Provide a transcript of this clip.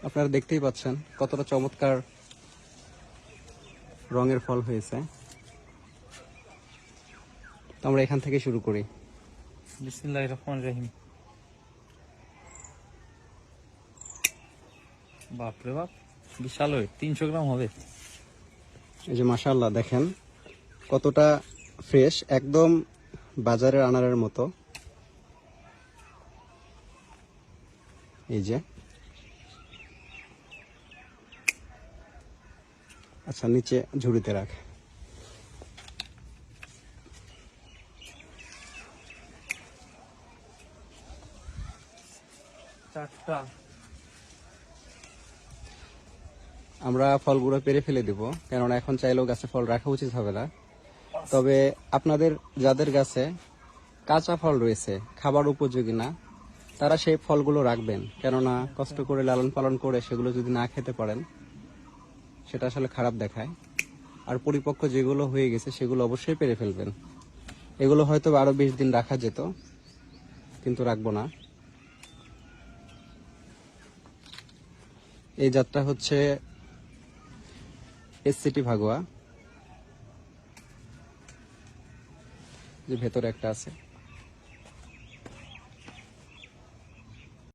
আপনারা দেখতেই পাচ্ছেন কতটা চমৎকার রঙের ফল হয়েছে। তো আমরা এখান থেকে শুরু করি। বিসমিল্লাহির রহমানির রহিম। বাপরে বাপ, বিশাল ওয়েট, 300 গ্রাম হবে। এই যে মাশাআল্লাহ, দেখেন কতটা ফ্রেশ, একদম বাজারের আনারের মতো। এই যে, আচ্ছা নিচে ঝুড়িতে রাখ। চারটা। আমরা ফলগুলো পেরে ফেলে দিব, কেননা এখন চাইলেও গাছে ফল রাখা উচিত হবে না। তবে আপনাদের যাদের গাছে কাঁচা ফল রয়েছে, খাবার উপযোগী না, তারা সেই ফলগুলো রাখবেন, কেননা কষ্ট করে লালন পালন করে সেগুলো যদি না খেতে পারেন সেটা আসলে খারাপ দেখায়। আর পরিপক্ক যেগুলো হয়ে গেছে সেগুলো অবশ্যই পেরে ফেলবেন। এগুলো হয়তো আরো 20 দিন রাখা যেত, কিন্তু রাখবো না। এই জাতটা হচ্ছে এসসিটি ভাগোয়া, যে ভেতরে একটা আছে।